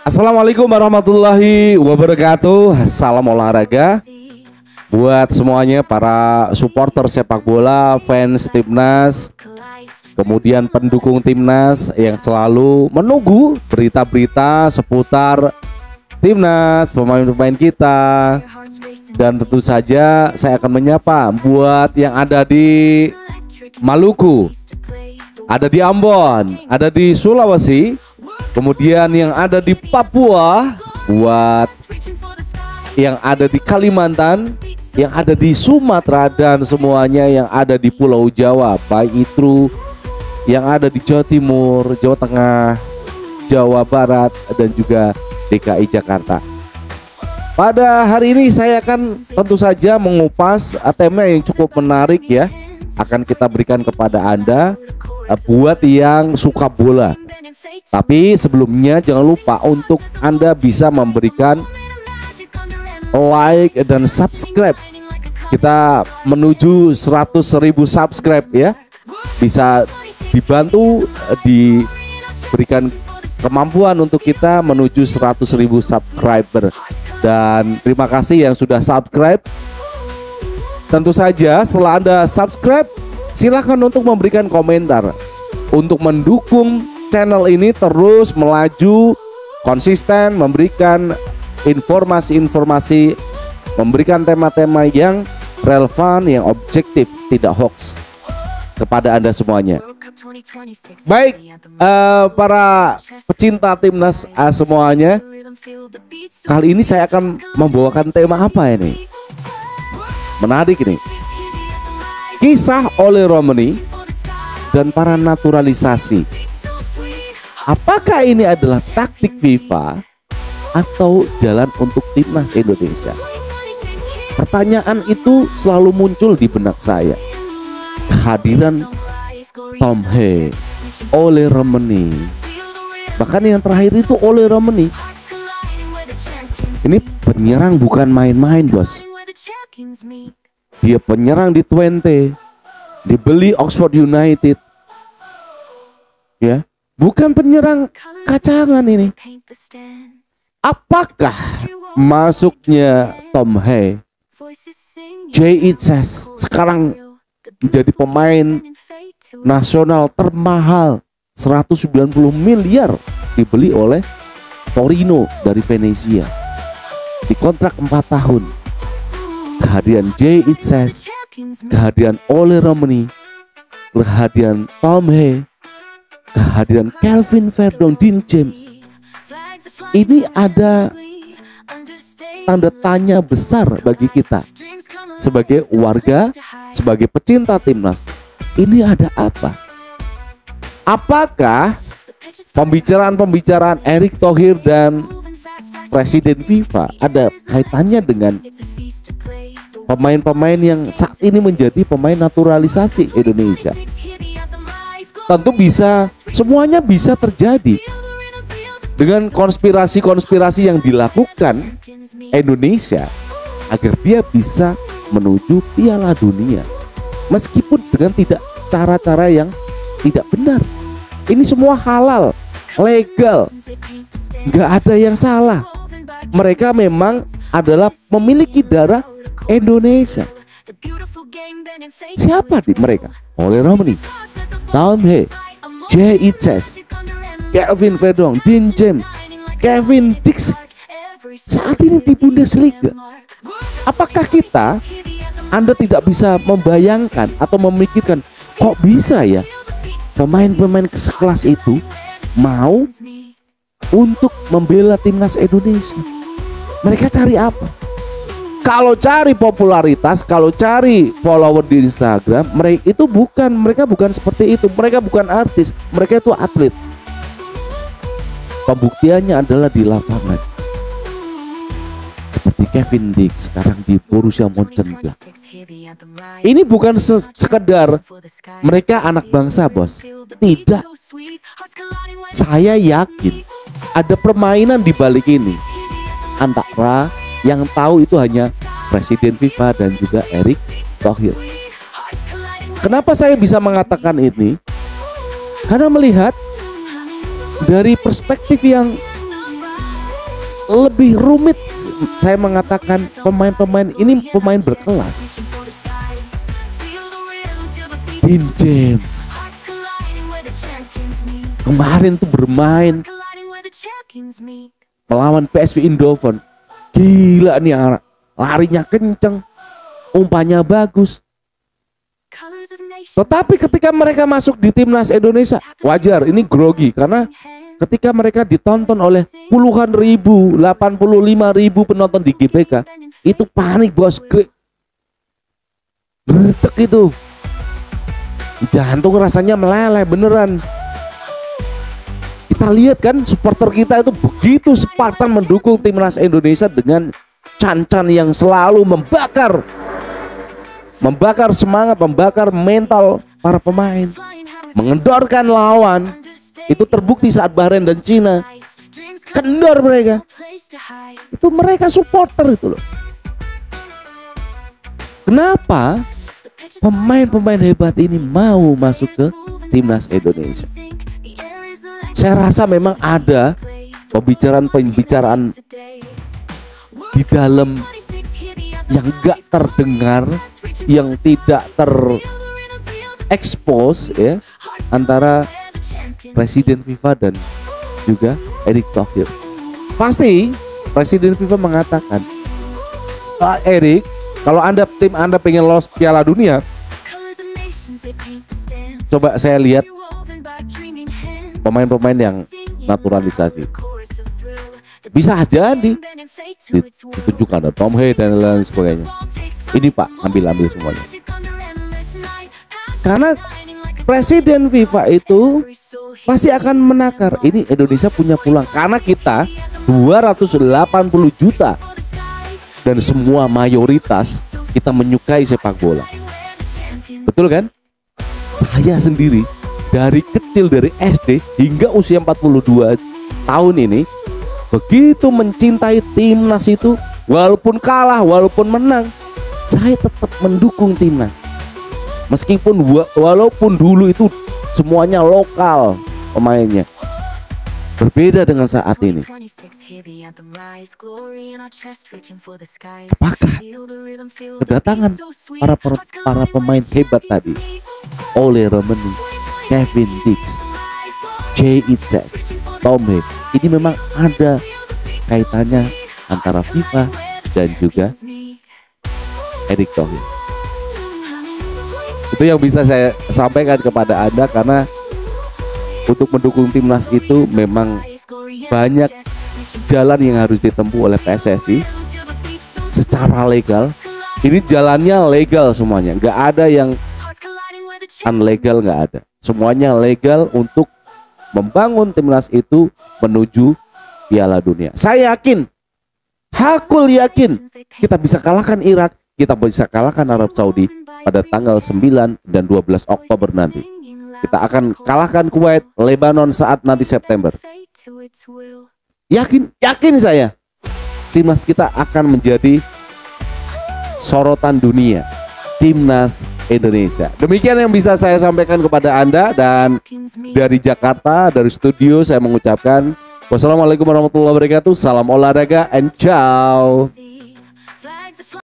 Assalamualaikum warahmatullahi wabarakatuh. Salam olahraga buat semuanya para supporter sepak bola, fans timnas, kemudian pendukung timnas yang selalu menunggu berita-berita seputar timnas, pemain-pemain kita. Dan tentu saja saya akan menyapa buat yang ada di Maluku, ada di Ambon, ada di Sulawesi, kemudian yang ada di Papua, buat yang ada di Kalimantan, yang ada di Sumatera, dan semuanya yang ada di Pulau Jawa, baik itu yang ada di Jawa Timur, Jawa Tengah, Jawa Barat, dan juga DKI Jakarta. Pada hari ini saya akan tentu saja mengupas tema yang cukup menarik ya, akan kita berikan kepada Anda buat yang suka bola. Tapi sebelumnya jangan lupa untuk Anda bisa memberikan like dan subscribe. Kita menuju 100.000 subscribe ya. Bisa dibantu, diberikan kemampuan untuk kita menuju 100.000 subscriber. Dan terima kasih yang sudah subscribe. Tentu saja setelah Anda subscribe, silakan untuk memberikan komentar untuk mendukung channel ini terus melaju, konsisten memberikan informasi-informasi, memberikan tema-tema yang relevan, yang objektif, tidak hoax kepada Anda semuanya. Baik, para pecinta timnas semuanya, kali ini saya akan membawakan tema apa ini? Menarik ini. Kisah Ole Romani dan para naturalisasi. Apakah ini adalah taktik FIFA atau jalan untuk timnas Indonesia? Pertanyaan itu selalu muncul di benak saya. Kehadiran Tom He, Ole Romani, bahkan yang terakhir itu Ole Romani. Ini penyerang bukan main-main, bos. Dia penyerang di Twente, dibeli Oxford United, ya, bukan penyerang kacangan ini. Apakah masuknya Tom He, J.I.T.S sekarang menjadi pemain nasional termahal, 190 miliar dibeli oleh Torino dari Venezia, dikontrak 4 tahun. Kehadiran J.I.T.S, kehadiran Ole Romani, kehadiran Tom He, kehadiran Kelvin Verdong, Dean James, ini ada tanda tanya besar bagi kita sebagai warga, sebagai pecinta timnas. Ini ada apa? Apakah pembicaraan Erick Thohir dan Presiden FIFA ada kaitannya dengan pemain-pemain yang saat ini menjadi pemain naturalisasi Indonesia? Tentu bisa, semuanya bisa terjadi dengan konspirasi-konspirasi yang dilakukan Indonesia agar dia bisa menuju Piala Dunia, meskipun dengan cara-cara yang tidak benar. Ini semua halal, legal, nggak ada yang salah. Mereka memang adalah memiliki darah Indonesia. Siapa di mereka? Ole Romani, Tom He, J.I.T.S, Kelvin Verdong, Dean James, Kevin Dix saat ini di Bundesliga. Apakah Anda tidak bisa membayangkan atau memikirkan, kok bisa ya pemain-pemain sekelas itu mau untuk membela timnas Indonesia? Mereka cari apa? Kalau cari popularitas, kalau cari follower di Instagram, mereka bukan seperti itu. Mereka bukan artis, mereka itu atlet. Pembuktiannya adalah di lapangan. Seperti Kevin Dix sekarang di Borussia Mönchengladbach. Ini bukan sekedar mereka anak bangsa, bos. Tidak. Saya yakin ada permainan di balik ini. Antara yang tahu itu hanya Presiden FIFA dan juga Erick Thohir. Kenapa saya bisa mengatakan ini? Karena melihat dari perspektif yang lebih rumit. Saya mengatakan pemain-pemain ini pemain berkelas. Dean James kemarin tuh bermain melawan PSV Eindhoven. Gila nih, larinya kenceng, umpannya bagus. Tetapi ketika mereka masuk di timnas Indonesia, wajar ini grogi karena ketika mereka ditonton oleh puluhan ribu, 85.000 penonton di GBK, itu panik bos, gredek itu, jantung rasanya meleleh beneran. Kita lihat kan supporter kita itu begitu Spartan mendukung timnas Indonesia dengan can-can yang selalu membakar semangat, membakar mental para pemain, mengendorkan lawan. Itu terbukti saat Bahrain dan Cina kendor mereka. Itu mereka supporter itu loh. Kenapa pemain-pemain hebat ini mau masuk ke timnas Indonesia? Saya rasa memang ada pembicaraan di dalam yang gak terdengar, yang tidak terekspos ya, antara Presiden FIFA dan juga Erick Thohir. Pasti Presiden FIFA mengatakan, Pak Erick, kalau tim Anda pengen lolos Piala Dunia, coba saya lihat pemain-pemain yang naturalisasi. Bisa jadi ditunjukkan ada Tom Hay dan lain sebagainya. Ini Pak, ambil semuanya. Karena Presiden FIFA itu pasti akan menakar, ini Indonesia punya peluang karena kita 280 juta dan semua mayoritas kita menyukai sepak bola. Betul kan? Saya sendiri dari kecil, dari SD hingga usia 42 tahun ini begitu mencintai timnas itu, walaupun kalah, walaupun menang, saya tetap mendukung timnas. Meskipun walaupun dulu itu semuanya lokal pemainnya, berbeda dengan saat ini. Apakah kedatangan para pemain hebat tadi, Ole Romani, Kevin Dix, Jay Itzes, Tom Hay, ini memang ada kaitannya antara FIFA dan juga Erick Thohir? Itu yang bisa saya sampaikan kepada Anda, karena untuk mendukung timnas itu memang banyak jalan yang harus ditempuh oleh PSSI secara legal. Ini jalannya legal semuanya, nggak ada yang unlegal, nggak ada. Semuanya legal untuk membangun timnas itu menuju Piala Dunia. Saya yakin, hakul yakin kita bisa kalahkan Irak, kita bisa kalahkan Arab Saudi pada tanggal 9 dan 12 Oktober nanti. Kita akan kalahkan Kuwait, Lebanon saat nanti September. Yakin saya, timnas kita akan menjadi sorotan dunia, timnas Indonesia. Demikian yang bisa saya sampaikan kepada Anda, dan dari Jakarta, dari studio saya mengucapkan wassalamualaikum warahmatullahi wabarakatuh. Salam olahraga and ciao.